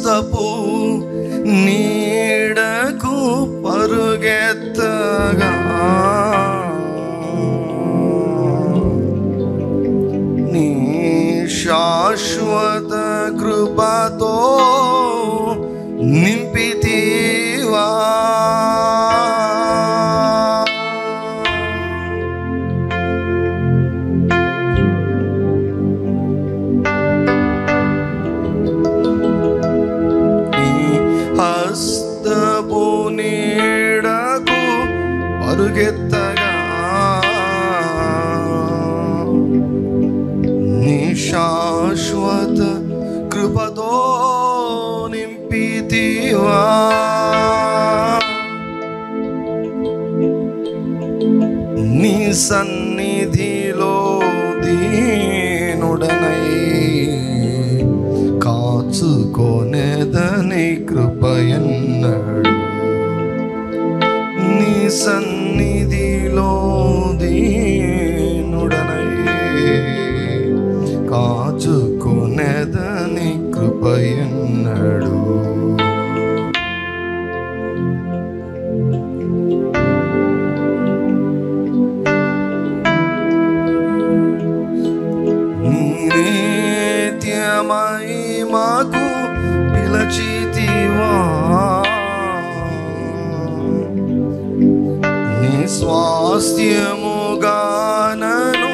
హస్తపు నీడకు పరుగెత్తగా నీ శాశ్వత కృపతో నింపితివా. హస్తపు నీడకు పరుగెత్తగా నీ శాశ్వత కృపతో నింపితివా. నీ సన్నిధిలో దీనుడనై కాచుకొనేదని కృపయన్నడు. నీ సన్నిధిలో దీనుడనై కాచుకొనేదని కృపయన్నడు. మాకు పిలచితివా. నీ స్వాస్థ్యముగా నన్ను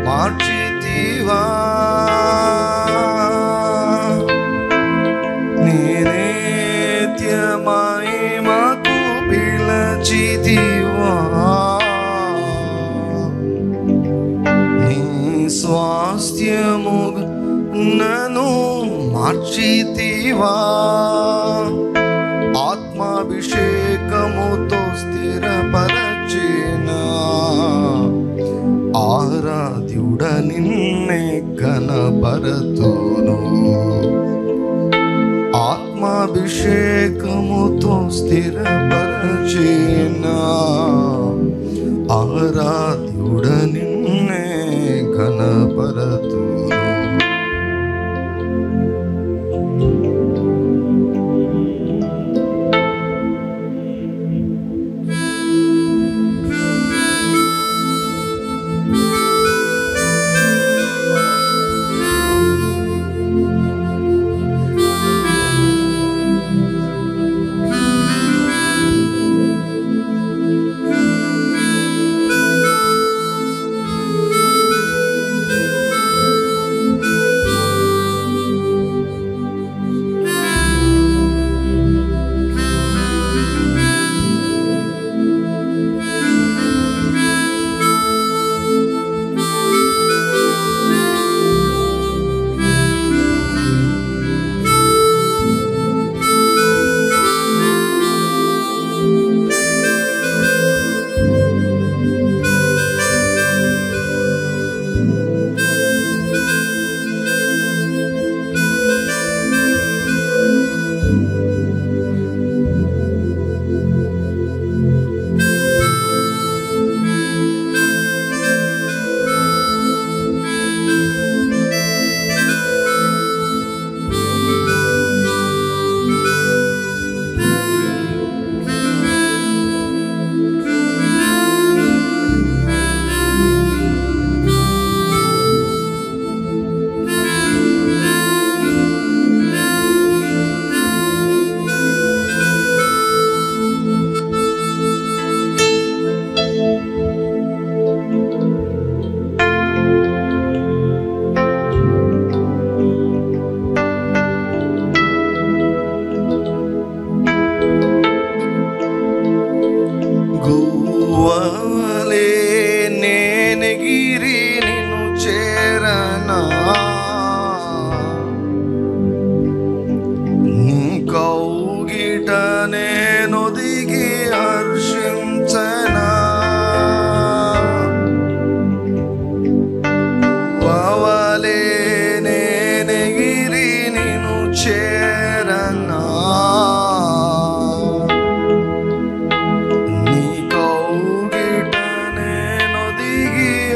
మార్చితివా. నీ నిత్యమై మాకు పిలచితివా. నీ స్వాస్థ్యముగా నన్ను మార్చితివా. ఆత్మాభిషేకముతో స్థిరపరచిన ఆరాధ్యుడ నిన్నే ఘనపరతును. ఆత్మాభిషేకముతో స్థిరపరచిన ఆరాధ్యుడ నిన్నే ఘనపరతును.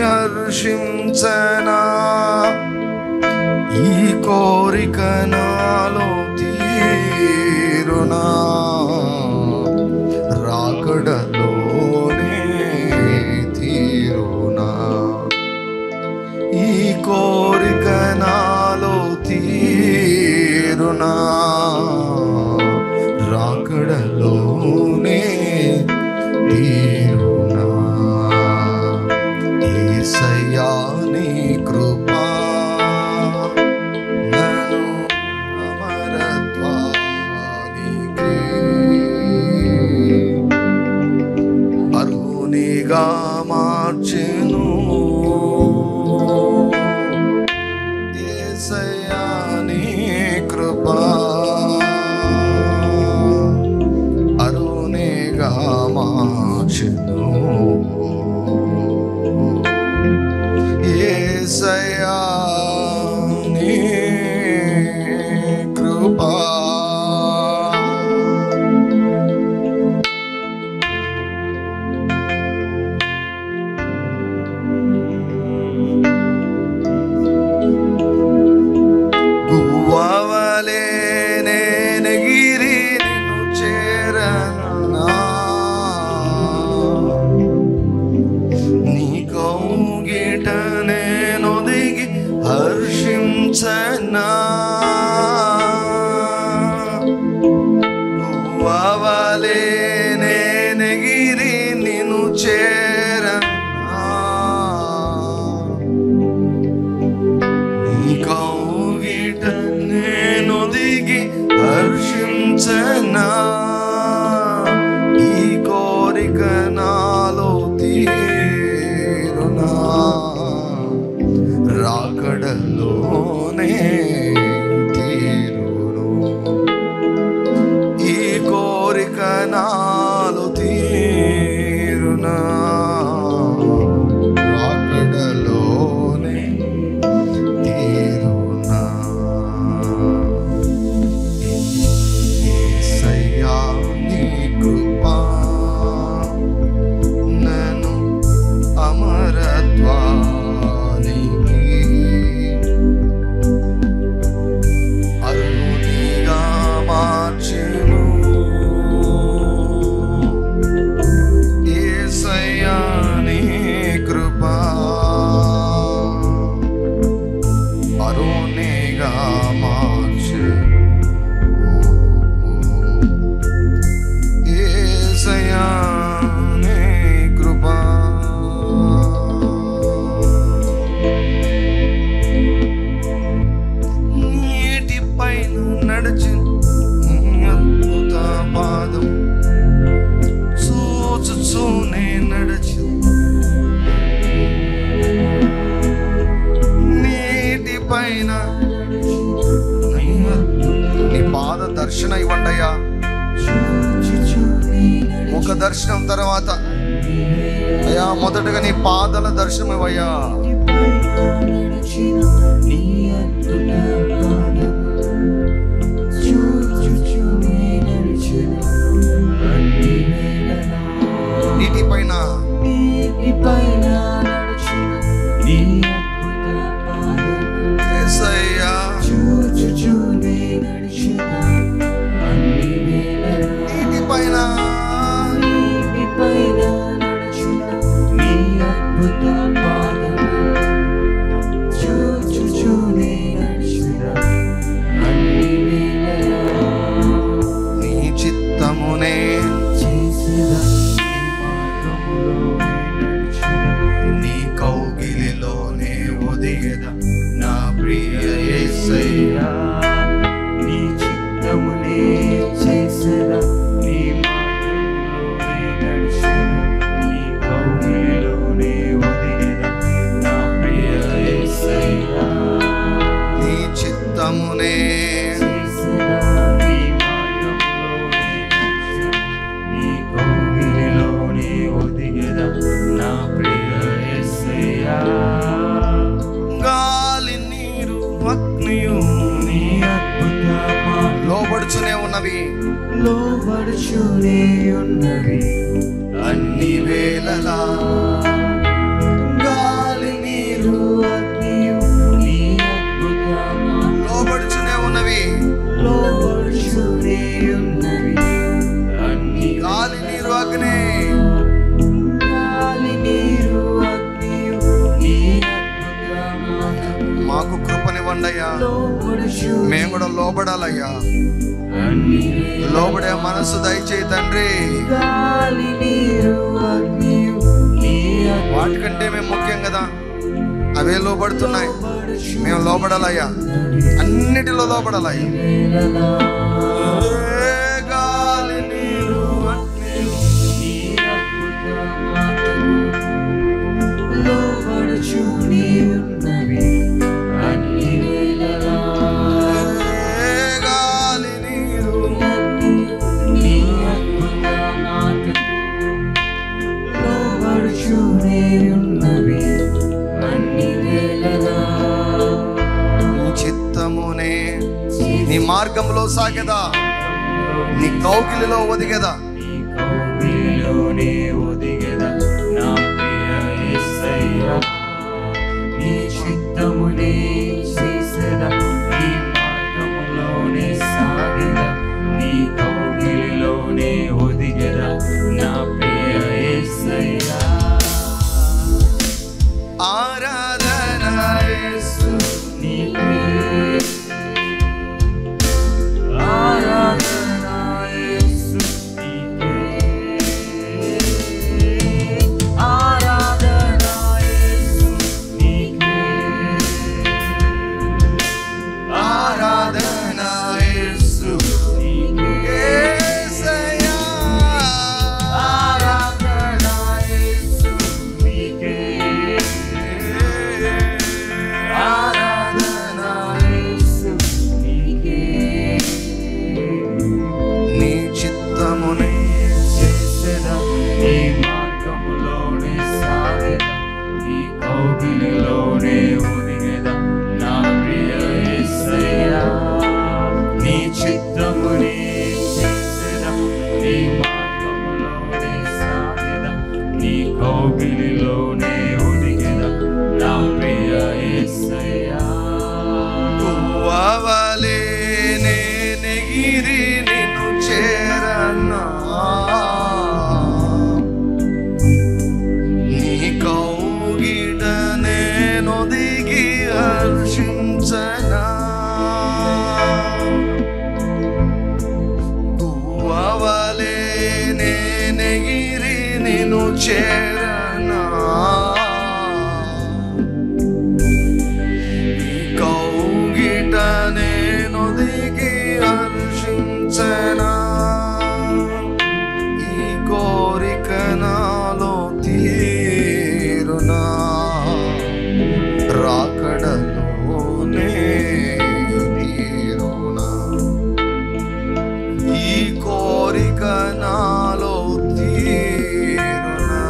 హర్షించనా ఈ కోరిక నాలో తీర్చుమా. కోరిక నాలో తీరునా రాకడలోనే తీరునా యేసయ్యా నీ కృపా నన్ను అమరత్వానికి అర్హునిగా మార్చెను యేసయ్యా నీ కృపా అర్హునిగా మార్చెను యేసయ్యా నీ కృపా గువ్వవలే నేనెగిరి నిన్ను చేరనా నీ కౌగిట నేను దిగి హర్షించనా గువ్వవలే నేనెగిరి నిన్ను చేరనా నీ కౌగిట నేను దిగి హర్షించనా ఈ కోరిక నాలో తీరునా రాకడలోనే తీరును ఈ కోరిక నాలో తీరునా రాకడలోనే తీరునా యేసయ్యా నీ కృపా నన్ను అమరత్వానికి అర్హునిగా మార్చెను యేసయ్యా నీ కృపా అర్హునిగా మార్చెను యేసయ్యా నీ కృపా నీటిపైన నడిచి అద్భుత పాదం చూచుచూనే నడిచి నీటిపైన నీ పాద దర్శన ఇవ్వండియా ముఖ దర్శనం తర్వాత అయ్యా మొదటగా నీ పాదల దర్శనం ఇవ్వయ్యా నీటిపైన యేసయ్యా నీటిపైన నీ చిత్తమునే నీ కౌగిలిలోనే ఒదిగెద నా ప్రియ యేసయ్యా నీ చిత్తమునే చేసెదా నీ మార్గములోనే నడిచెదా నీ కౌగిలిలోనే ఒదిగెదా నా ప్రియ యేసయ్యా నీ చిత్తమునే చేసెదా నీ మార్గములోనే నడిచెదా నీ కౌగిలిలోనే ఒదిగెదా నా ప్రియ యేసయ్యా గాలి నీరు అగ్నియు నీ అద్భుత లోబడుచునే ఉన్నవి లోబడుచునే ఉన్నవి అన్ని వేళలా గాలి నీరు అగ్నియు నీ అద్భుత లోబడుచునే ఉన్నవి లోబడుచునే ఉన్నవి అన్ని గాలి నీరు అగ్ని గాలి నీరు అగ్నియు నీ అద్భుత ఇవ్వండి అయ్యా. మేము కూడా లోబడాలయ్యా. లోబడే మనసు దయచేయి తండ్రి. వాటికంటే మేము ముఖ్యం కదా, అవే లోబడుతున్నాయి. మేము లోబడాలయ్యా, అన్నిటిలో లోబడాలయ్యా. నీ మార్గంలో సాగేదా, నీ కౌగిలిలో ఒదిగేదా. నీ చిత్తమునే చేసేదా, నీ మార్గములోనే సాగేదా, నీ కౌగిలిలోనే ఒదిగేదా నా ప్రియ యేసయ్యా. ఆరాధన యేసు నీకే, ఆరాధన యేసు నీకే, ఆరాధన యేసు నీకే, ఆరాధన యేసు యేసయ్యా. ఆరాధన యేసు నీకే, ఆరాధన యేసు నీకే. నీ చిత్తమునే చేసేదా, నీ మార్గములోనే సాగేదా, నీ కౌగిలిలోనే ఒదిగేదా నా ప్రియ యేసయ్యా. నీ చిత్తమునే చేసేదా, నీ మార్గములోనే సాగేదా, నీ కౌగిలిలోనే ఒదిగేదా నా ప్రియ యేసయ్యా. పువ్వవలే నేనెగిరి నిన్ను చేరనా, నీ కౌగిట నేనొదిగి హర్షించనా. పువ్వవలే నేనెగిరి నిన్ను చేరనా, కౌగిట నేనొదిగి హర్షించనా. ఈ కోరిక నాలో తీరునా, రాకడలోనే తీరునా. ఈ కోరిక నాలో తీరునా,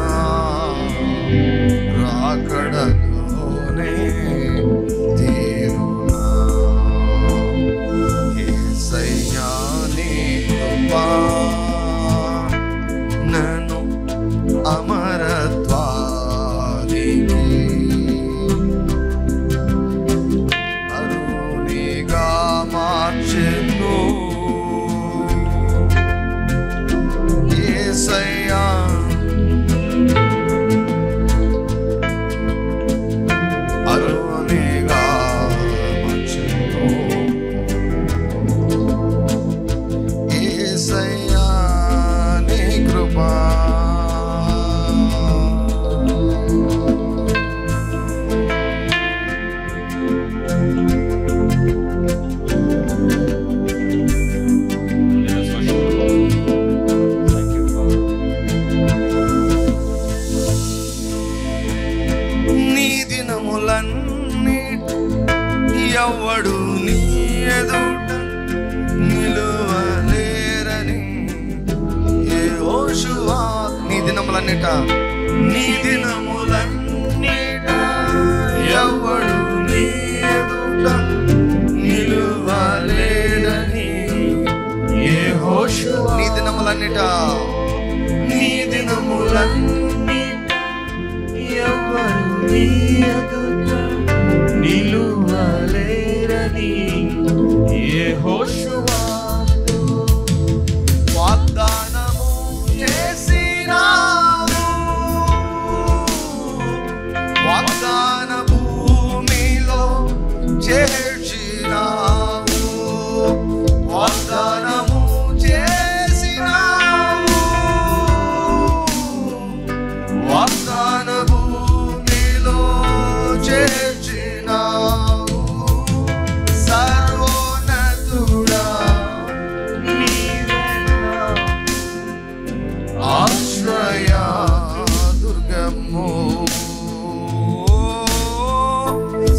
రాకడలోనే తీరునా. యేసయ్యా నీ కృపా నన్ను అమరత్వానికి అరుణిగా మార్చెను. యేసయ్యా అరుణిగా మార్చెను. యేసయ్యా నీ కృపా. నీ దినములన్నిట ఎవ్వడు నీ ఎదుట నిలువలేరని యెహోషువా. నీ దినములన్నిట, నీ దినములన్నిట ఎవ్వడు నీ ఎదుట నిలువలేరని యెహోషువా. నీ దినములన్నిట, నీ దినములన్నిట ఎవరు నీ ఎదుట నిలువలేరని యెహోషువా. వాగ్దానము చేసినావు, వాగ్దాన భూమిలో చేర్చ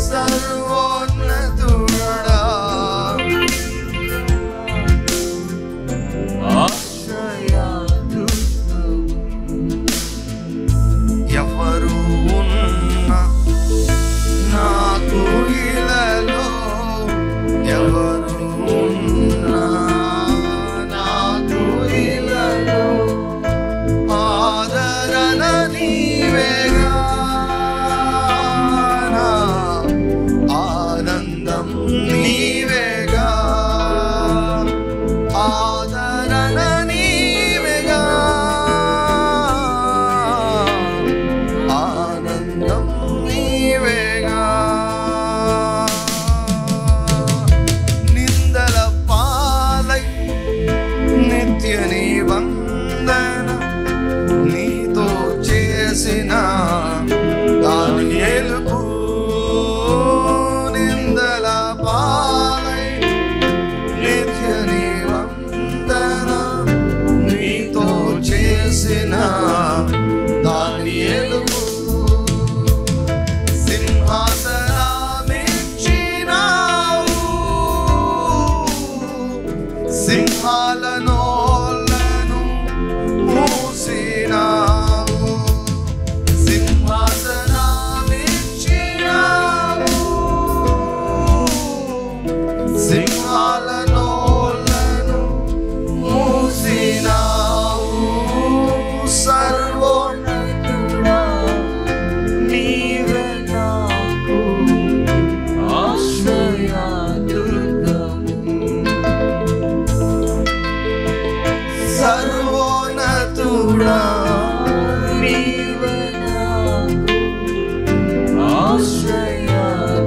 సర్వోన్నతుడా ఎవరు ఉన్నా నాకు ఇలలో ఎవరు ఉన్నా నాకు ఇలలో ఆదరణ నీవేగా ఆనందం నీవేగా ఆదరణ నీవేగా ఆనందం నీవేగా నిందల పాలై నిత్య నిబంధన నీతో చేసిన దానియేలుకు నిందల పాలై నిత్య నిబంధన నీతో చేసిన దానియేలుకు సింహాసనమిచ్చినావు సింహాలను మూసినావు సింహాసనమిచ్చినావు సింహాలను మూసినావు సర్వోన్నతుడా నీవే నాకు ఆశ్రయ దుర్గము సర్వోన్నతుడా నీవే నాకు ఆశ్రయ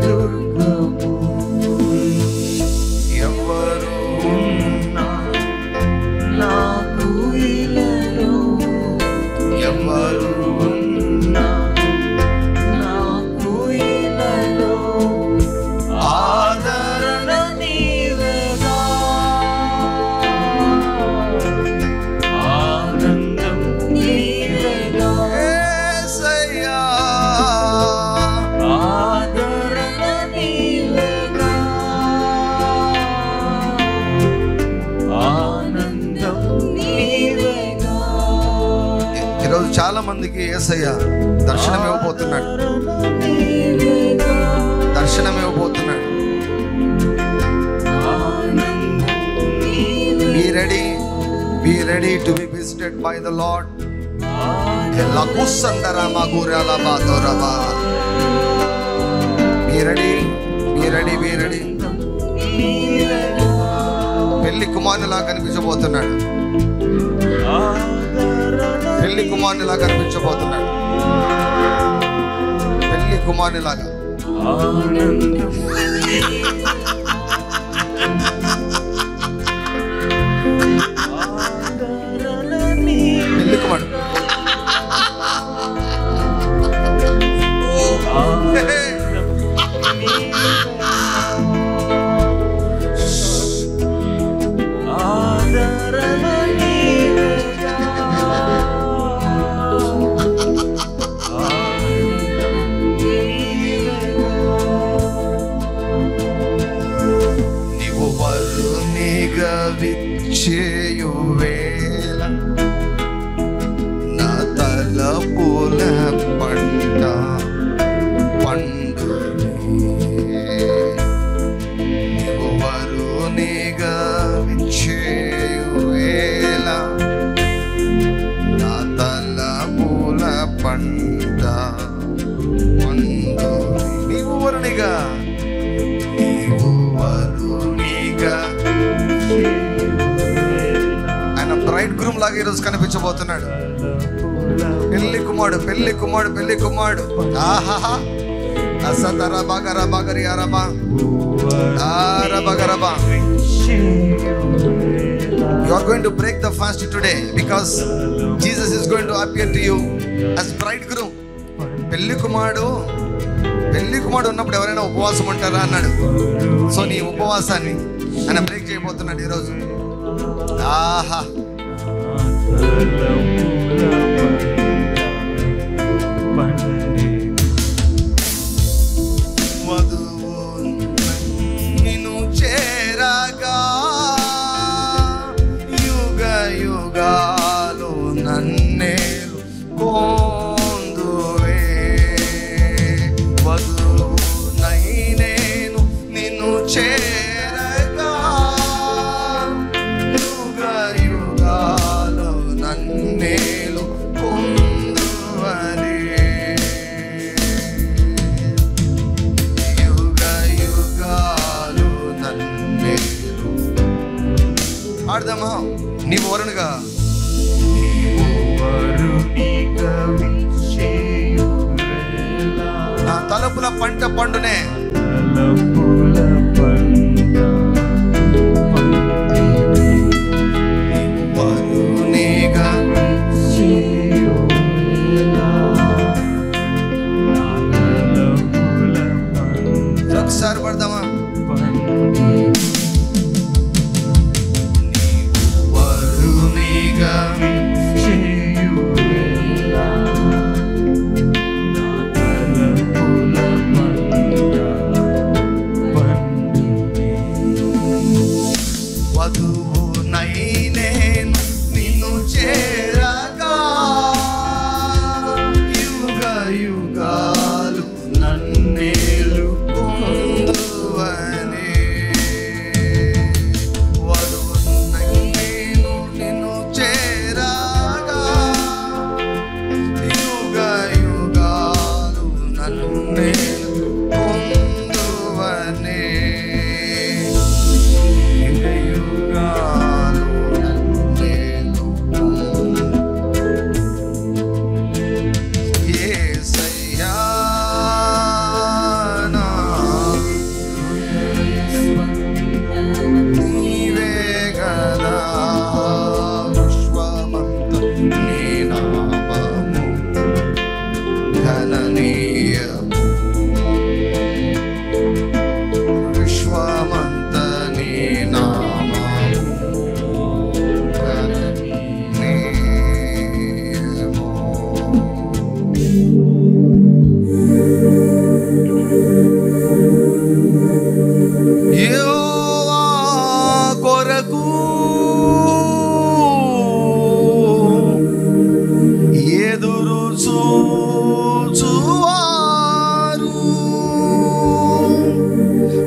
దుర్గము ఎవరు ఉన్నా నాకు ఇలలో ఎవరు ఉన్నా నాకు ఇలలో ఆదరణ నీవేగా ఆనందం నీవేగా యేసయ్యా ఆదరణ నీవేగా ఆనందం నీవేగా ఈరోజు చాలా మందికి యేసయ్య దర్శనం ఇవ్వబోతున్నాడు దర్శనం ఇవ్వబోతున్నాడు be ready to be visited by the Lord. Be ready, be ready, be ready. పెళ్లి కుమారునిలా కనిపించబోతున్నాడు పెళ్లి కుమారునిలా కనిపించబోతున్నాడు పెళ్లి కుమారునిలాగా పెళ్లి కుమారుడు విచ్చేయువేళ నా తలపుల పంట పండు నీవు వరునిగా విచ్చేయువేళ నా తలపుల పంట పండు నీవు వరునిగా బ్రైడ్ గ్రూమ్ లాగా ఈరోజు కనిపించబోతున్నాడు పెళ్లి కుమారుడు పెళ్లి కుమారుడు పెళ్లి కుమారుడు ఆహాహా అసతర bagara బగరి అరబా ఆరబగరబా. You are going to break the fast today because Jesus is going to appear to you as bridegroom. పెళ్లి కుమారుడు ఉన్నప్పుడు ఎవరైనా ఉపవాసం ఉంటారా అన్నాడు. సో నీ ఉపవాసాన్ని ఆయన బ్రేక్ చేయబోతున్నాడు ఈరోజు. ఆహా మధుర పాడదామా? నీవు వరుణుగా నా తలుపుల పంట పండునే. వరుణిగా ఒకసారి పడదామా? వరుణిగా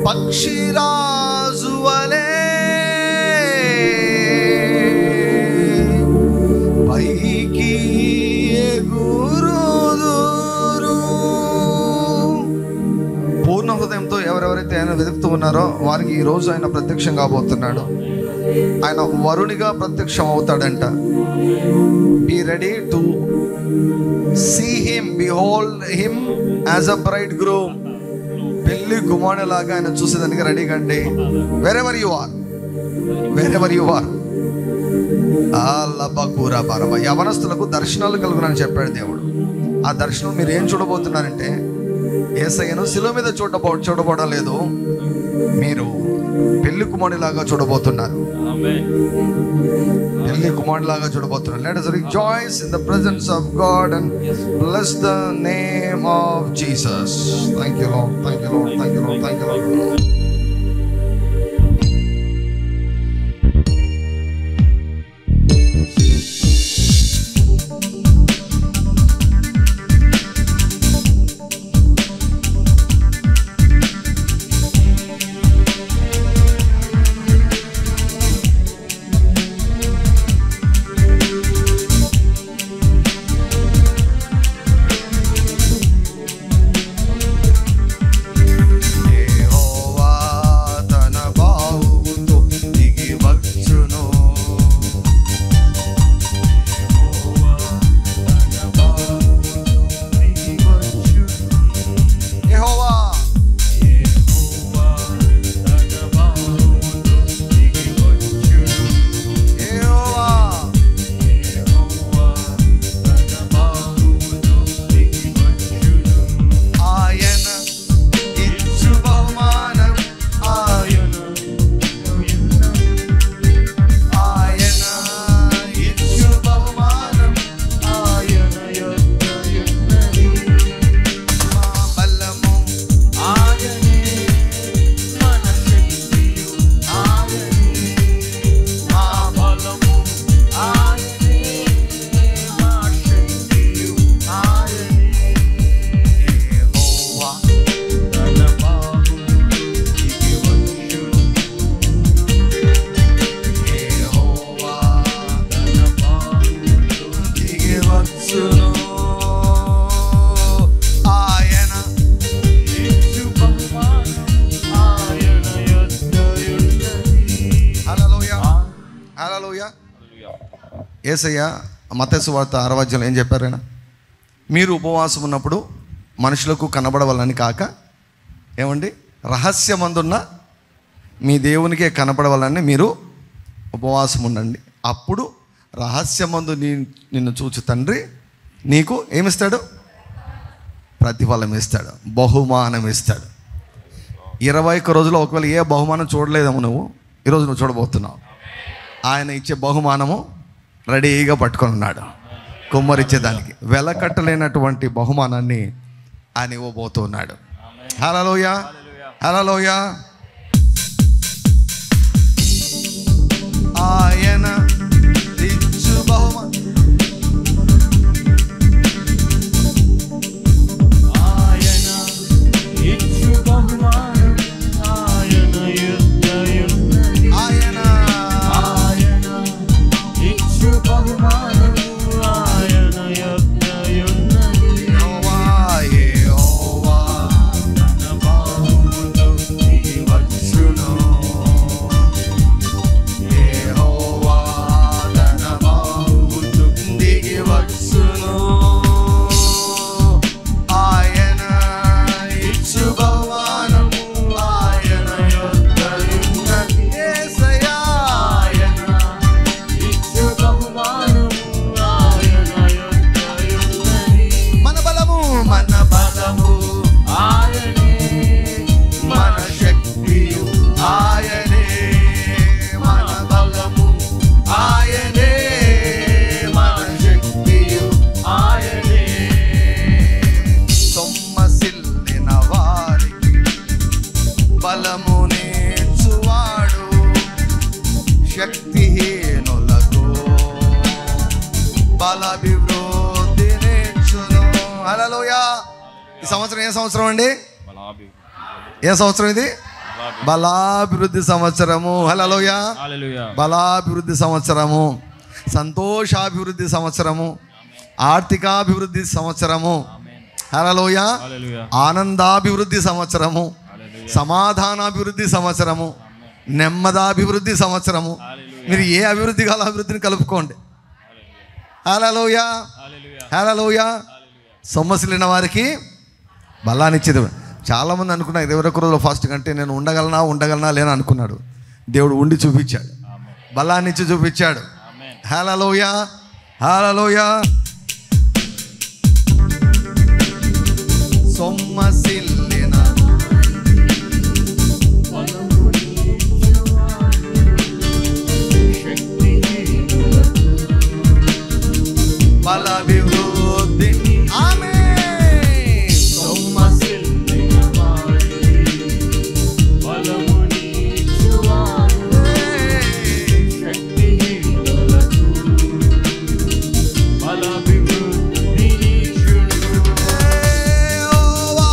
పక్షిరాజు వలే పైకి ఎగురుదురు. పూర్ణ హృదయంతో ఎవరెవరైతే ఆయన వెతుకుతూ ఉన్నారో వారికి ఈ రోజు ఆయన ప్రత్యక్షం కాబోతున్నాడు. ఆయన వరుణిగా ప్రత్యక్షం అవుతాడంట. Be ready to see him, behold him as a bridegroom. పెళ్లి కుమారులాగా ఆయన చూసేదానికి రెడీగా అండి. wherever you are అల్లబకూరా బారబ. యవనస్తులకు దర్శనాలు కలుగునని చెప్పాడు దేవుడు. ఆ దర్శనం మీరు ఏం చూడబోతున్నారంటే యేసయ్యను శిలువ మీద చూడబోవడం లేదు, మీరు పెళ్లి కుమారులాగా చూడబోతున్నారు. పెళ్లి కుమారులాగా చూడబోతున్నారు. Let us rejoice in the presence of God and bless the name of Jesus. Thank you Lord, thank you Lord, thank you Lord, thank you Lord. Oh యేసయ్య మత్తయి సువార్త 6వ అధ్యాయంలో ఏం చెప్పారు ఆయన? మీరు ఉపవాసం ఉన్నప్పుడు మనుషులకు కనబడవాలని కాక ఏమండి, రహస్యమందున్న మీ దేవునికే కనపడవాలని మీరు ఉపవాసం ఉండండి. అప్పుడు రహస్యమందు నిన్ను చూచి తండ్రి నీకు ఏమిస్తాడు? ప్రతిఫలం ఇస్తాడు, బహుమానం ఇస్తాడు. 21 రోజుల్లో ఒకవేళ ఏ బహుమానం చూడలేదేమో నువ్వు, ఈరోజు నువ్వు చూడబోతున్నావు. ఆయన ఇచ్చే బహుమానము రెడీగా పట్టుకొని ఉన్నాడు. కుమ్మరిచ్చేదానికి వెలకట్టలేనటువంటి బహుమానాన్ని ఆయన ఇవ్వబోతున్నాడు. హల్లెలూయా, హల్లెలూయా. ఆయన ఇచ్చు బహుమానం, ఆయన ఇచ్చు బహుమానం, ఆయన యుద్ధయున్నది. ఆయన ఇచ్చు బహుమానం, ఆయన యుద్ధయున్నది. యెహోవా యెహోవా తన బాహువుతో దిగి వచ్చును. యెహోవా తన బాహువుతో దిగి వచ్చును. ఆయన ఇచ్చు బహుమానము, ఆయన యుద్ధయున్నది. యేసయ్యా ఆయన ఇచ్చు బహుమానం, ఆయన యుద్ధయున్నది. మన బలము, మన బలము, ఆయనే మన శక్తియు ఆయనే, మన బలము ఆయనే, మన శక్తియు ఆయనే. సొమ్మసిల్లిన వారికి బలమునిచ్చువాడు, శక్తిహీనులకు బలాభివృద్ధినిచ్చును. హల్లెలూయా. ఈ సంవత్సరం ఏ సంవత్సరం అండి? ఏ సంవత్సరం ఇది? బలాభివృద్ధి సంవత్సరము. హల్లెలూయా. హల్లెలూయా. బలాభివృద్ధి సంవత్సరము, సంతోషాభివృద్ధి సంవత్సరము, ఆర్థికాభివృద్ధి సంవత్సరము. హల్లెలూయా. హల్లెలూయా. ఆనందాభివృద్ధి సంవత్సరము, సమాధానాభివృద్ధి సంవత్సరము, నెమ్మదాభివృద్ధి సంవత్సరము. మీరు ఏ అభివృద్ధి కాల అభివృద్ధిని కలుపుకోండి. హల్లెలూయా, హల్లెలూయా. హల్లెలూయా. సొమ్మసిల్లిన వారికి బలాన్నిచ్చేది. చాలామంది అనుకున్నారు 21 రోజుల ఫాస్టింగ్ అంటే నేను ఉండగలనా లేని అనుకున్నాడు. దేవుడు ఉండి చూపించాడు, బలాన్నిచ్చి చూపించాడు. హల్లెలూయా, హల్లెలూయా. సొమ్మసిల్లిన బలాభివృద్ధి. ఆమేన్. సొమ్మసిల్లిన వారికి బలమునిచ్చువాడు, శక్తిహీనులకు బలాభివృద్ధినిచ్చును. యెహోవా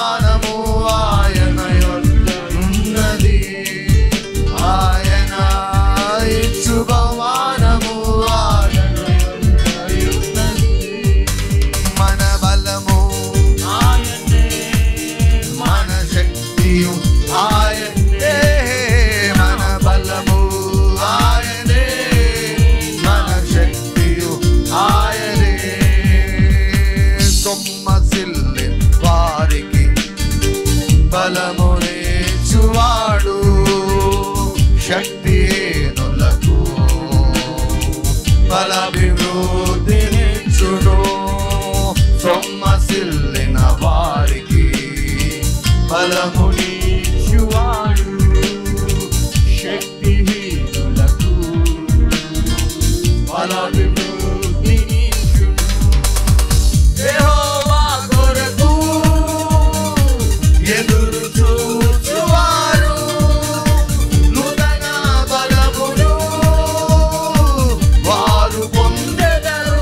బహుమానము ఆయన యొద్దనున్నది. ఆయన ఇచ్చు బహుమానము ఆయన యొద్దనున్నది. మన బలము ఆయనే, మన శక్తియు ఆయనే. మన బలము ఆయనే, మన శక్తియు ఆయనే. సొమ్మసిల్లి వారికి బలమునిచ్చువాడు, శక్తిహీనులకు బలాభివృద్ధినిచ్చును. సొమ్మసిల్లిన వారికి బలమునిచ్చువాడు, శక్తిహీనులకు బలాభివృద్ధినిచ్చును. యెహోవా కొరకు ఎదురు చూచువారు నూతన బలమును వారు పొందెదరు.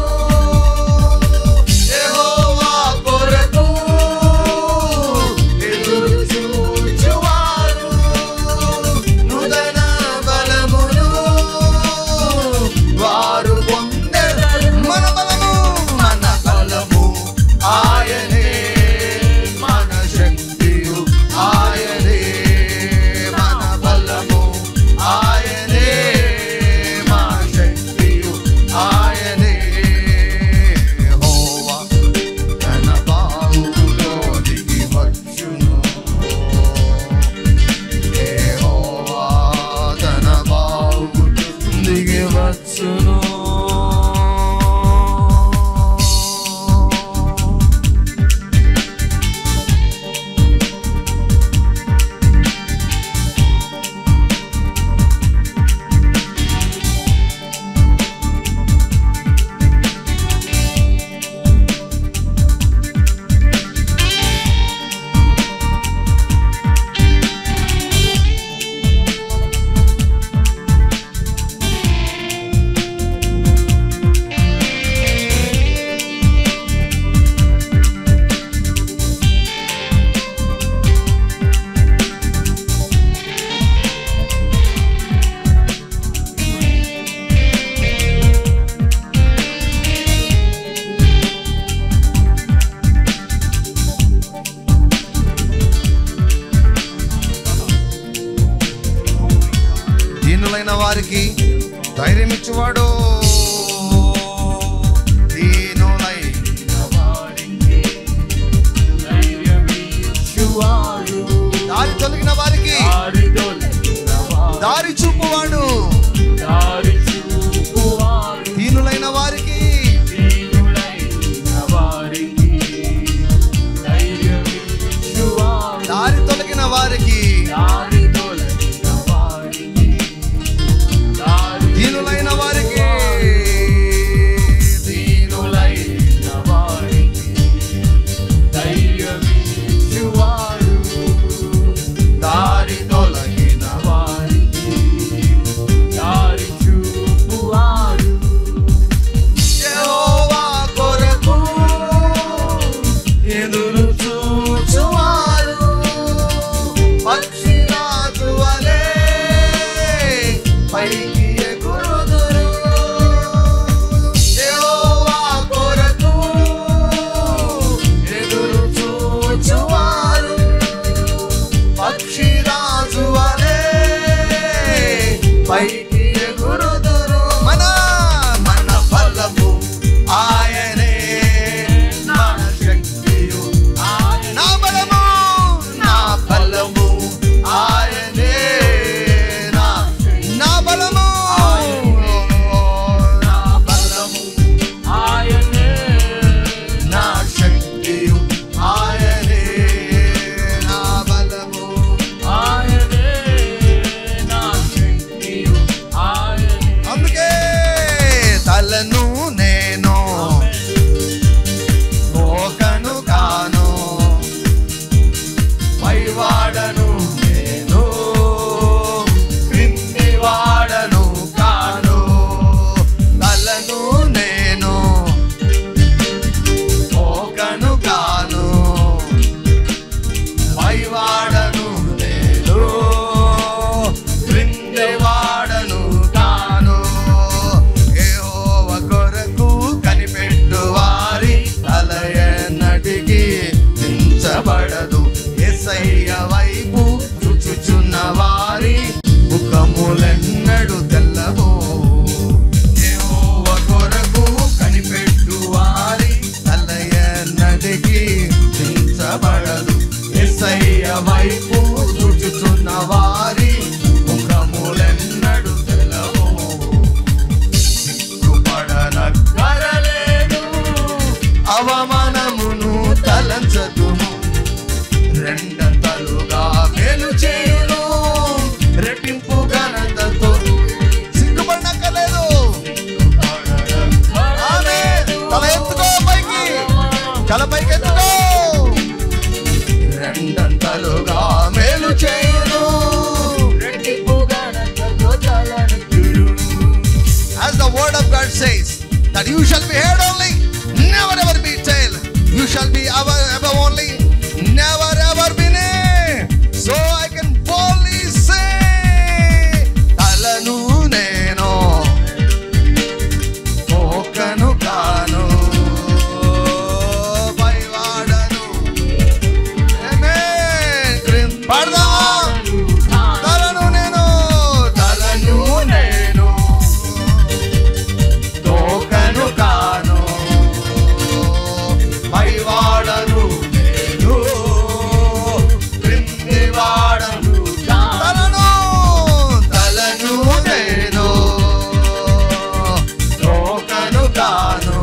యెహోవా కొరకు ఎదురు చూచువారు నూతన బలమును వారు పొందెదరు. మన బలము ఆయనే, మన శక్తియు ఆయనే. మన బలము ఆయనే, మా శక్తియు ఆయనే. యెహోవా తన బాహువులోనికి వచ్చును. యెహోవా తన బాహువులోనికి వచ్చును. దీనులైన వారికి ధైర్యం ఇచ్చువాడు. దీనులైన వారికి ధైర్యం ఇచ్చువాడు. దారి తొలగిన వారికి దారి చూపువాడు. దీనులైన వారికి దారి తొలగిన వారికి దీనులైన వారికి ధైర్యమిచ్చువాడు. దారి తొలగిన వారికి దారి చూపువాడు. యెహోవా కొరకు ఎదురు చూచువారు పక్షిరాజు వైపు చూచుచున్న వారి ముఖములెన్నడు తెలవు. సిగ్గుపడనక్కరలేదు, అవమానమును తలంచదుము. రెండంతలుగా మేలు చేయును, రెట్టింపు ఘనతతో. సిగ్గుపడనక్కర్లేదు. ఆమేన్. తల ఎత్తుకో పైకి, తల పైకి ఎత్తుకో. రెండంతలుగా మేలు చేయును, రెట్టింపు ఘనతతో తలనెత్తును. As the word of God says that you shall be head only, never ever be tail. You shall be above only, never ever be named. So I can boldly say, తలను నేను తోకను కాను, పైవాడను. ఆమేన్. పాడదామా? తలను నేను తోకను కాను, పైవాడను నేను, క్రిందివాడను. తలను నేను తోకను కాను,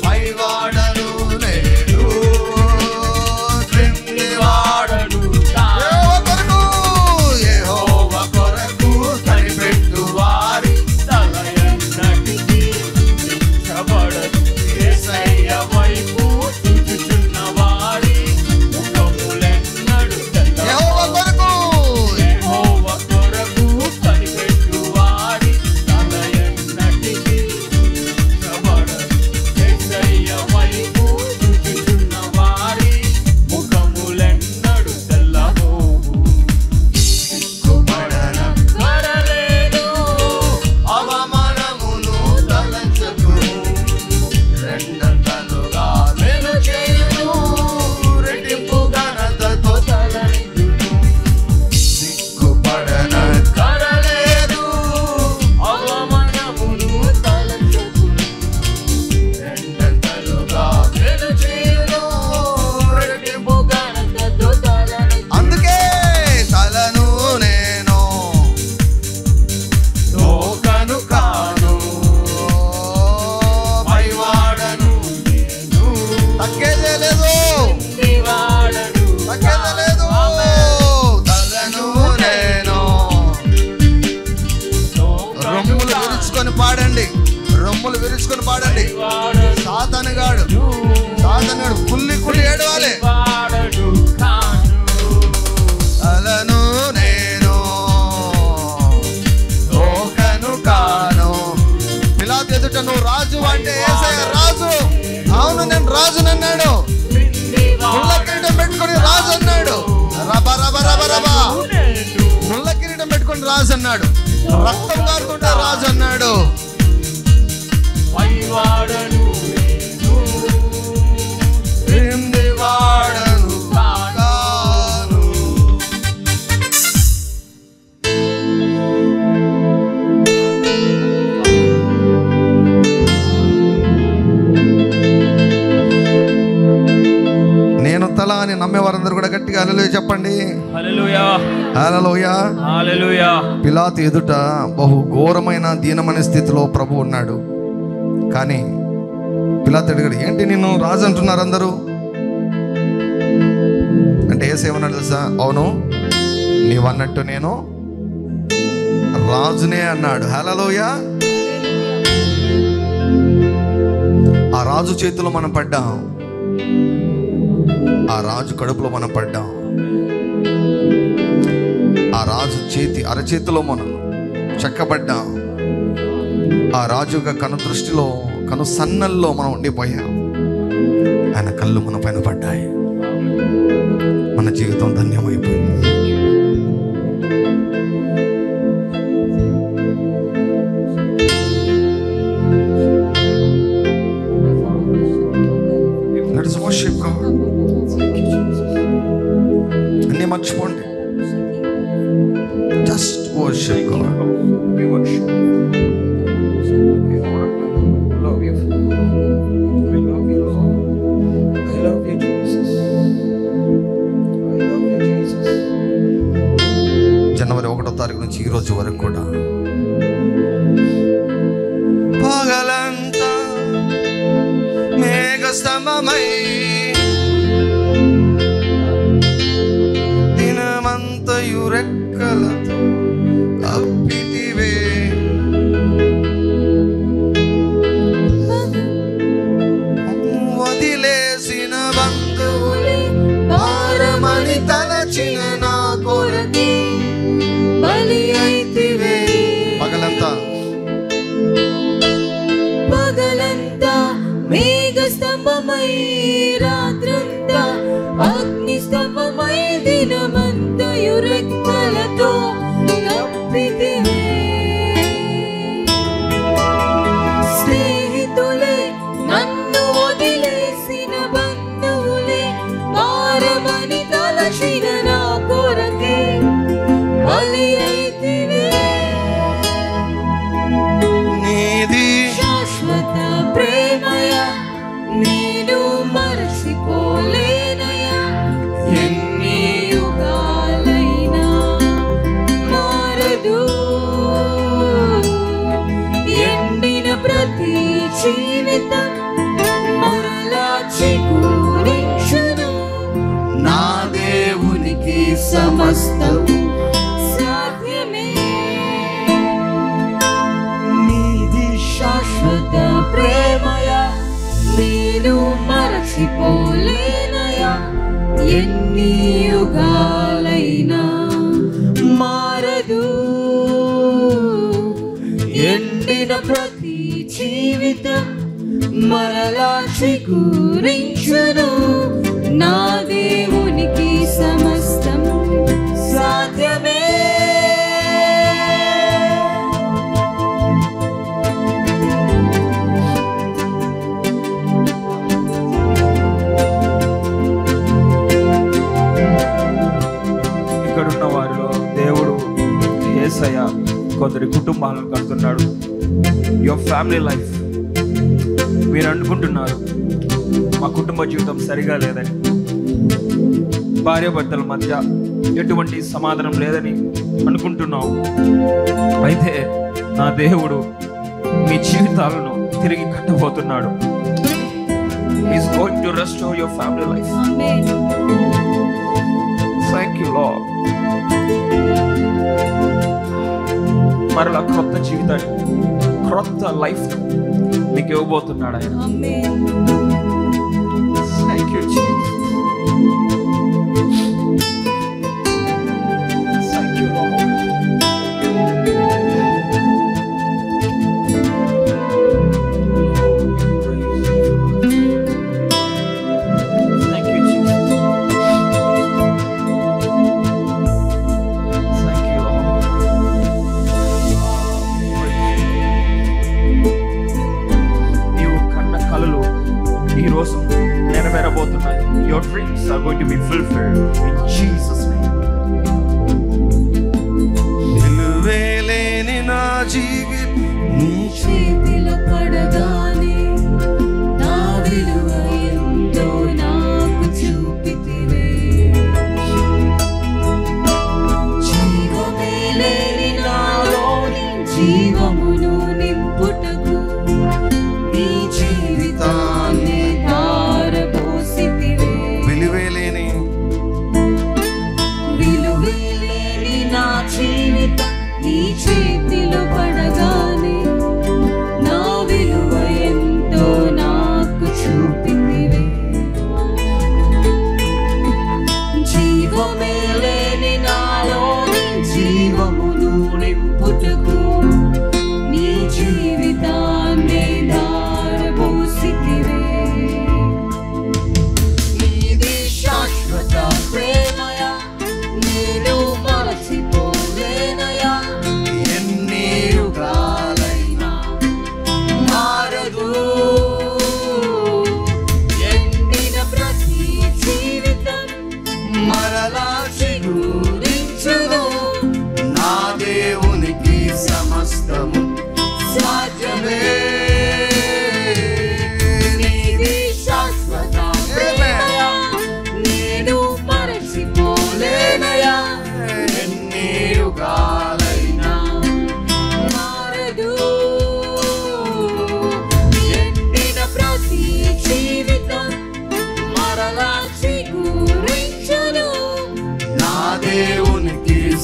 పైవాడను నేను, క్రిందివాడను. యెహోవా కొరకు కనిపెట్టు వారి తల ఎన్నటికీ దించబడదు. యేసయ్య వైపు చూచుచున్న వారి ముఖములెన్నడు తెలవు. యెహోవా కొరకు కనిపెట్టు వారి తల ఎన్నటికీ దించబడదు. యేసయ్య వైపు చూచుచున్న వారి ముఖములెన్నడు తెలవు. సిగ్గుపడనక్కరలేదు, అవమానమును తలంచకుము. రెండంతలుగా మేలు చేయును, రెట్టింపు ఘనతతో తలనెత్తును. సిగ్గుపడనక్కరలేదు, అవమానమును తలంచకుము. రెండంతలుగా మేలు చేయును, రెట్టింపు ఘనతతో తలనెత్తును. అందుకే తలను నేను తోకను కాను, పైవాడను నేను. తగ్గేదే లేదు, తగ్గేదే లేదు. తలను నేను. రొమ్ములు విరుచుకొని పాడండి, రొమ్ములు విరుచుకొని పాడండి. సాతానుగాడు కుల్లి కుల్లి ఏడవాలి. తలను నేను తోకను కాను. పిలాతు ఎదుట నువ్వు రాజు అంటే యేసయ్య రాజు. అవును, నేను రాజుని అన్నాడు. ముళ్ళ కిరీటం పెట్టుకొని రాజు అన్నాడు. రబా రబా రబా రబా. ముళ్ళ కిరీటం పెట్టుకొని రాజు అన్నాడు. రక్తం కారుతుంటే రాజు అన్నాడు. పైవాడను నేను, క్రిందివాడను కాను. నేను తల అని నమ్మేవారందరూ కూడా గట్టిగా హల్లెలూయా చెప్పండి. హల్లెలూయా, హల్లెలూయా. హల్లెలూయా. పిలాతు ఎదుట బహు ఘోరమైన దీనమైన స్థితిలో ప్రభు ఉన్నాడు. కానీ పిలాతు అడిగాడు, ఏంటి నిన్ను రాజు అంటున్నారు అందరూ అంటే యేసేమన్నాడు తెలుసా? అవును, నీవన్నట్టు నేను రాజునే అన్నాడు. హల్లెలూయా. ఆ రాజు చేతిలో మనం పడ్డాం, ఆ రాజు కడుపులో మనం పడ్డాం. ఆ రాజు చేతి అరచేతిలో మనం చెక్కబడ్డాం. ఆ రాజు యొక్క కను దృష్టిలో, కను సన్నల్లో మనం ఉండిపోయాం. ఆయన కళ్ళు మన పైన పడ్డాయి. మన జీవితం ధన్యమైపోయింది. Let us worship God. అన్నీ మర్చిపోండి. Just worship God. We worship. We love you. We love you, Lord. I love you, Jesus. తారీఖు నుంచి ఈ రోజు వరకు కూడా పగలంతా మేఘస్తంభమై దినమంతయు రెక్కలతో కప్పితివే. వదిలేసిన బంధువులే భారమని తలచిన నా కొరకి బలి అయితివే. పగలంతా మేఘస్తంభమై రాత్రంతా అగ్ని స్తంభమై దినమంతయు రెక్కలతో కప్పితివే. స్నేహితులే నన్ను వదిలేసిన బంధువులే భారమని తలచిన నా కొరకే బలి అయితివే. నీది శాశ్వత ప్రేమయ నేను మరచిపోలేనయా. ఎన్ని యుగాలైనా మారదు. ఎండిన ప్రతి జీవితం మరలా చిగురించును. నా దేవునికి సమస్తం సాధ్యమే. నీది శాశ్వత ప్రేమయ నేను మరచిపోలేనయా. ఎన్ని యుగాలైనా మారదు. ఎండిన ప్రతి జీవితం మరలా చిగురించును. నా దేవునికి సమస్తం సాధ్యమే. ఇక్కడున్న వారిలో దేవుడు యేసయ్య కొందరి కుటుంబాలను కడుతున్నాడు. Your family life. మీరు అనుకుంటున్నారు మా కుటుంబ జీవితం సరిగా లేదని, భార్యాభర్తల మధ్య ఎటువంటి సమాధానం లేదని అనుకుంటున్నావు. అయితే నా దేవుడు మీ జీవితాలను తిరిగి కట్టబోతున్నాడు. He's going to restore your family life. Amen. Thank you, Lord. మరలా క్రొత్త జీవితాన్ని, క్రొత్త లైఫ్ మీకు ఇవ్వబోతున్నాడు ఆయన. ఆమేన్. Thank you, Jesus. Thank you, Lord. Thank you, Jesus. Thank you, Lord. నీవు కన్న కలలు ఈ రోజు నెరవేరబోతున్నాయి. Your dreams are going to be fulfilled in Jesus' name. నిలువేలేని నా జీవితం నీ చేతిలో పడగానే నా విలువ ఎంతో నాకు చూపితివే. జీవమే లేని నాలోని జీవమును నింపుటకు నీ జీవితాన్ని ధారపోసితివే. విలువేలేని విలువేలేని నా జీవితం నీ చేతిలో పడగానే నా విలువ ఎంతో నాకు చూపితివే. జీవమే లేని నాలోని జీవమును నింపుటకు నీ జీవితాన్ని ధారపోసితివే. నీది శాశ్వత ప్రేమయ నేను మరచిపోలేనయా. ఎన్ని యుగాలైనా మారదు. ఎండిన ప్రతి జీవితం మరలా చిగురించును. నా దేవునికి సమస్తము సాధ్యమే. నీది శాశ్వత ప్రేమయ నేను మరచిపోలేనయా. ఎన్ని యుగాల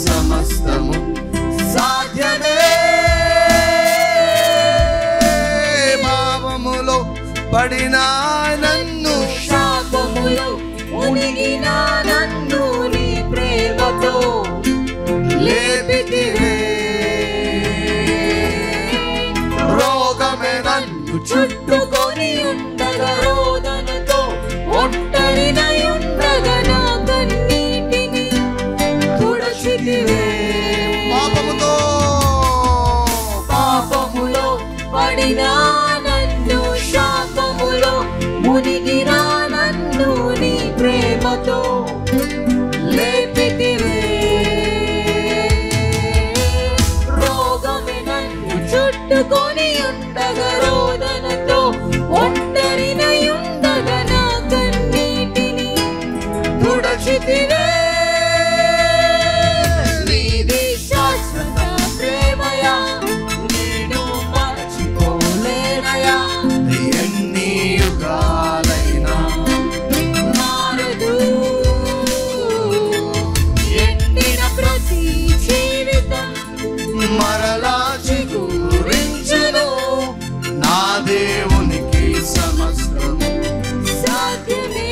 సమస్తము సాధ్యమే. పాపములో పడిన నన్ను, శాపములో మునిగిన నన్ను నీ ప్రేమతో లేపితివే. రోగమే నన్ను చుట్టుకొని ఉండగా, రోదనతో ఒంటరినై ఉండగా నా కన్నీటిని తుడచితివే. పాపములో పడిన నన్ను, శాపములో మునిగిన నన్ను నీ ప్రేమతో లేపితివే. రోగమే నన్ను చుట్టుకొని ఉండగా, రోదనతో ఒంటరినై ఉండగా నా కన్నీటిని తుడచితివే. నీది శాశ్వత ప్రేమయా, నేను మర్చిపోలేనయా. ఎన్ని యుగాలైనా మారదు. ఎండిన ప్రతి జీవితం మరలా చిగురించును. నా దేవునికి సమస్తము సాధ్యమే.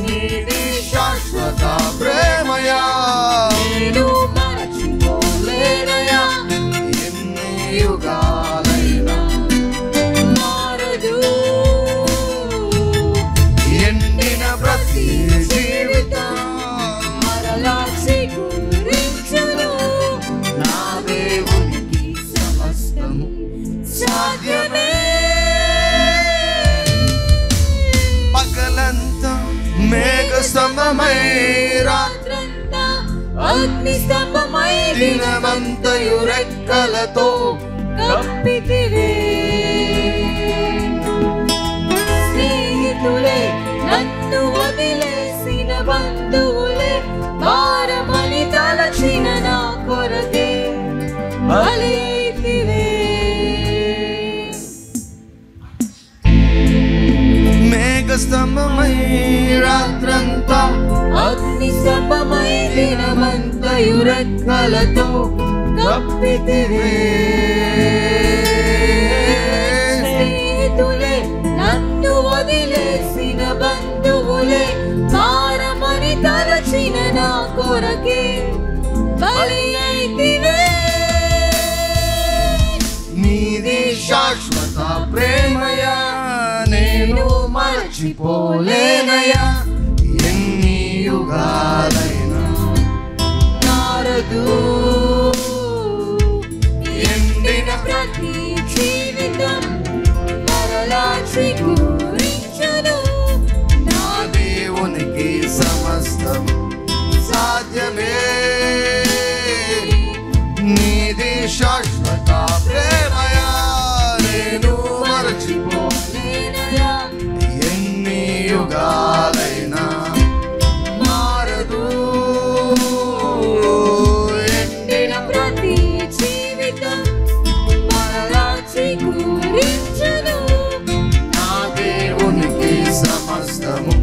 నీది శాశ్వత ప్రేమయా, నేను మర్చిపోలేనయా. ఎన్ని యుగాలైనా మారదు. ఎండిన ప్రతి జీవితం మరలా చిగురించును. నా దేవునికి సమస్తము సాధ్యమే. పగలంతా మేఘస్తంభమై, రాత్రంతా అగ్నిస్తంభమై దినమంతయు రెక్కలతో కప్పితివే. స్నేహితులే నన్ను వదిలేసిన బంధువులే భారమని తలచిన నా కొరకే బలి అయితివే. మేఘస్తంభమై రాత్రంతా అగ్నిస్తంభమై దినమంతయు రెక్కలతో కప్పితివే. స్నేహితులే నన్ను వదిలేసిన బంధువులే భారమని తలచిన నా కొరకే బలి అయితివే. నీది శాశ్వత ప్రేమయా, నేను మర్చిపోలేనయా. ఎన్ని యుగాలైనా మారదు. ఎండిన ప్రతి జీవితం మరలా చిగురించును. నా దేవునికి సమస్తం సాధ్యమే. నీది శాశ్వత ప్రేమయా, నేను మరచిపోలేనయా. ఎన్ని యుగాలైనా మారదు. ఎండిన ప్రతి జీవితం మరలా చిగురించును. నా దేవునికి సమస్తము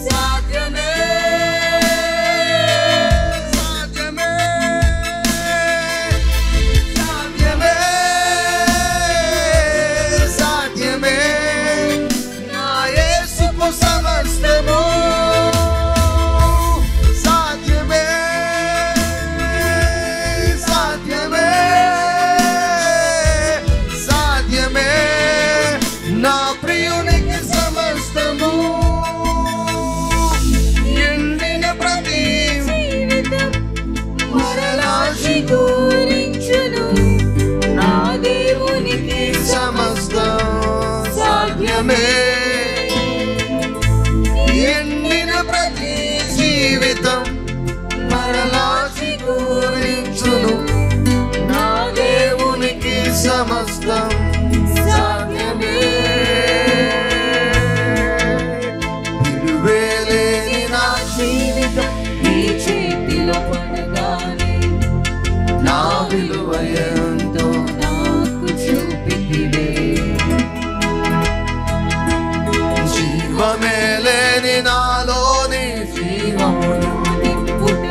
సాధ్యమే. సాధ్యమే. సాధ్యమే. సాధ్యమే. నా యేసుకు సమస్తము సాధ్యమే. సాధ్యమే. సాధ్యమే. నా ప్రియునికి సమస్తము. ఎండిన ప్రతి జీవితం మరలా చిగురించును. నా దేవునికి సమస్తం సాధ్యమే. ఎండిన ప్రతి జీవితం మరలా చిగురించును. నా దేవునికి సమస్తం సాధ్యమే. విలువేలేని నా జీవితం నీ చేతిలో పడగానే నా విలువ ఎంతో నాకు చూపితివే. జీవమే లేని నాలోని జీవమును నింపుట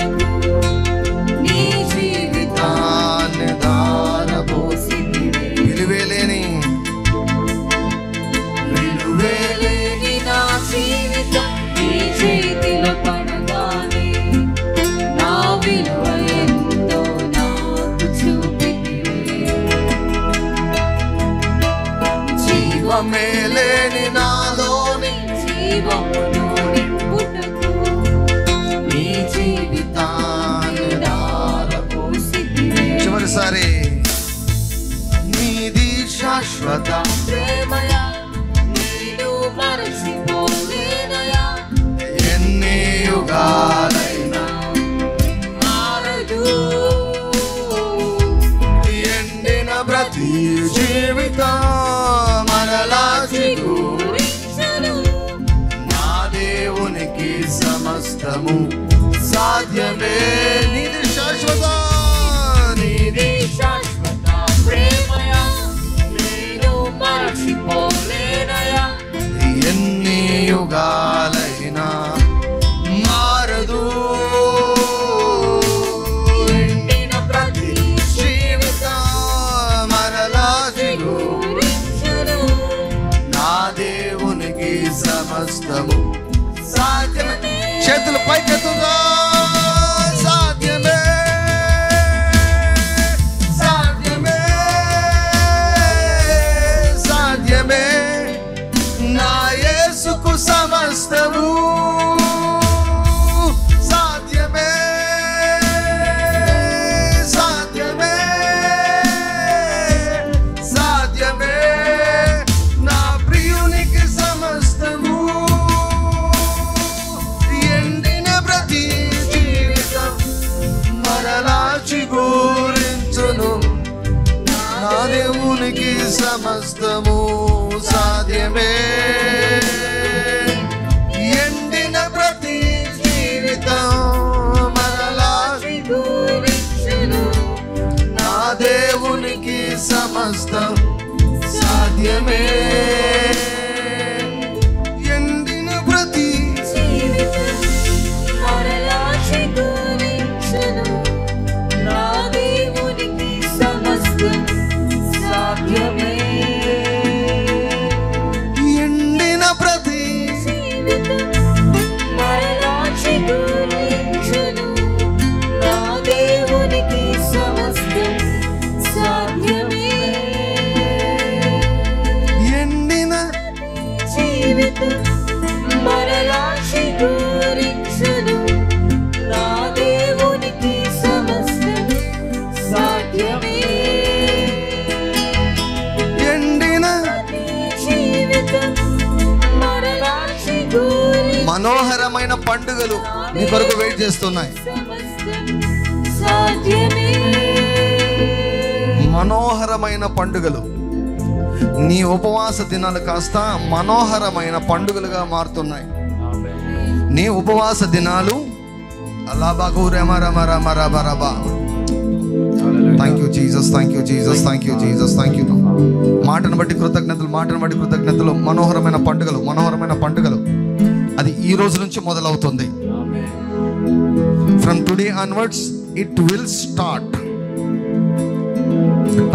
సమస్తము సాధ్యమే. నీది శాశ్వత, నీది శాశ్వత ప్రేమయా, నేను మరచిపోలేనయా. ఎన్ని యుగాలైనా మారదు. ఎండిన ప్రతి జీవితం మరలా చిగురించును. నా దేవునికి సమస్తము సాధ్యమే. చేతులు పైకెత్తుగా. సాధ్యమే, సాధ్యమే, సాధ్యమే. నా యేసుకు సమస్తము సాధ్యమే, సాధ్యమే, సాధ్యమే. నా ప్రియునికి సమస్తము. ఎండిన ప్రతి జీవితం మరలా చిగురించును. నా దేవునికి సమస్తము సాధ్యమే. ఎండిన ప్రతి జీవితం మరలా చిగురించును. నా దేవునికి సమస్తం సాధ్యమే. ఎండిన ప్రతి జీవితం మరలా చిగురించును. నా దేవునికి సమస్తం సాధ్యమే. ఎండిన ప్రతి జీవితం మరలా చిగురించును. నా దేవునికి సమస్తం సాధ్యమే. ఎండిన జీవితం మరలా చిగురించును. నా దేవునికి సమస్తం సాధ్యమే. ఎండిన జీవితం మరలా చిగురించును. మనోహరమైన పండుగలు నీ కొరకు వెయిట్ చేస్తున్నాయి. సమస్తం సాధ్యమే. మనోహరమైన పండుగలు. నీ ఉపవాస దినాలు కాస్త మనోహరమైన పండుగలుగా మారుతున్నాయి. నీ ఉపవాస దినాలు అలాబాగు రమ రమ రమ రమ రమ. Thank you Jesus, thank you Jesus, thank you Jesus, thank you. మాటను బట్టి కృతజ్ఞతలు, మాటను బట్టి కృతజ్ఞతలు. మనోహరమైన పండుగలు, మనోహరమైన పండుగలు. అది ఈ రోజు నుంచి మొదలవుతుంది. From today onwards it will start.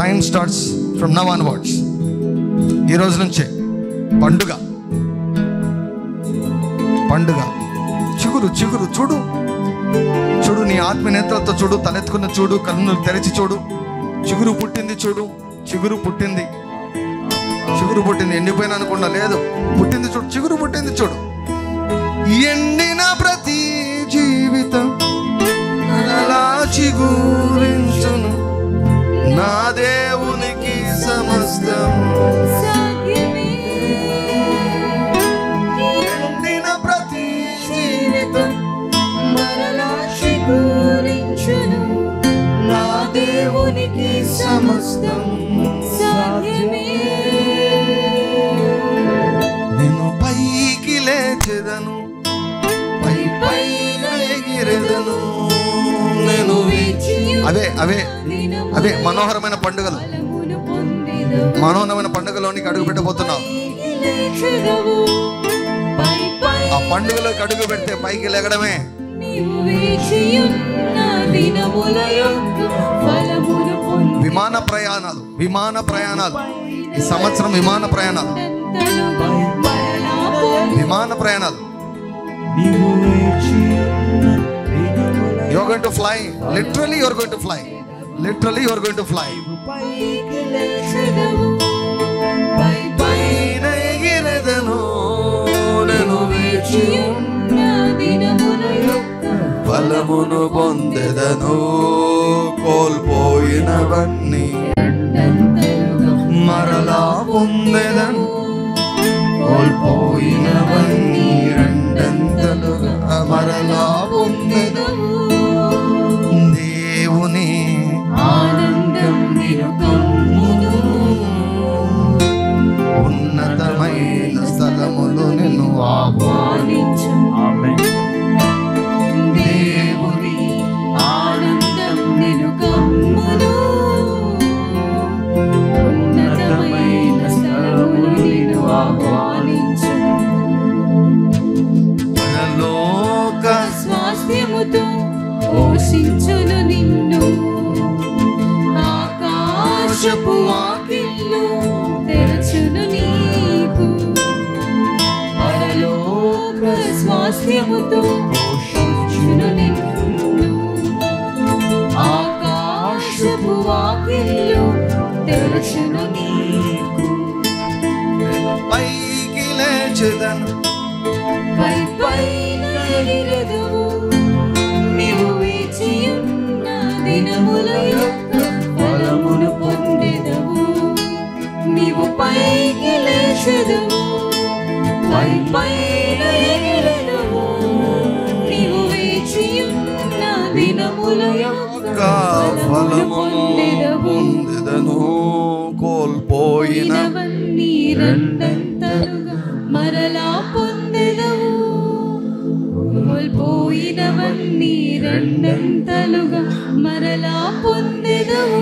Time starts from now onwards. ఈ రోజు నుంచే పండుగ, పండుగ. చిగురు, చిగురు. చూడు, చూడు. నీ ఆత్మనేత్రతో చూడు. తలెత్తుకున్న చూడు. కన్నులు తెరిచి చూడు. చిగురు పుట్టింది చూడు. చిగురు పుట్టింది, చిగురు పుట్టింది. ఎండిపోయిన అనుకుండా లేదు, పుట్టింది చూడు. చిగురు పుట్టింది చూడు. ఎండిన ప్రతి జీవితం అలా చిగురించును. నా దేవునికి సమస్తం సాధ్యమే. ఎండిన ప్రతి జీవితం మరలా చిగురించును. నా దేవునికి సమస్తం సాధ్యమే. నేను పైకి లేచెదను, పై పైన ఎగిరెదను. నేను అవే అవే అవే మనోహరమైన పండుగలు. ఫలమును పొందెదవు. మనోహరమైన పండుగలోనికి అడుగు పెట్టబోతున్నావు. లేచెదవు. పై పై ఆ పండుగలోకి అడుగు పెడితే పైకి లేగడమే. నీవు వేచియున్న దినముల యొక్క ఫలమును పొందెదవు. విమాన ప్రయాణాలు, విమాన ప్రయాణాలు. ఈ సంవత్సరం విమాన ప్రయాణాలు, మరలా పొందెదవు. విమాన ప్రయాణాలు. You're going to fly. Literally you're going to fly. Literally you're going to fly. పైకి లేచెదవు. పై పైన ఎగిరెదను, నేను వేచియున్న దినముల యొక్క ఫలమును పొందెదను. కోల్పోయినవన్నీ రెండంతలుగా మరలా పొందెదను. కోల్పోయినవన్నీ రెండంతలుగా మరలా పొందెదను. దేవుని ఆనందం నిరుకమ్మును. ఉన్నతమైన స్థలములు నిన్ను ఆహ్వానించు. ఆమేన్. ఆకాశపు వాకిళ్ళు తెరచును నీకు పరలోక స్వాస్థ్యముతో పోషించును నిన్ను ఆకాశపు వాకిళ్ళు తెరచును నీకు పైకి లేచెదను పై పైన ఎగిరెదవు నీవు వేచియున్న దినముల యొక్క ఫలమును పొందెదవు నీవు పైకి లేచెదవు పై పైన ఎగిరెదవు నీవు వేచియున్న దినముల యొక్క ఫలమును పొందెదవు పొందెదను కోల్పోయిన పోయినవన్నీ రెండంతలుగా మరలా పొందెదవు కోల్పోయినవన్నీ రెండంతలుగా మరలా పొందెదవు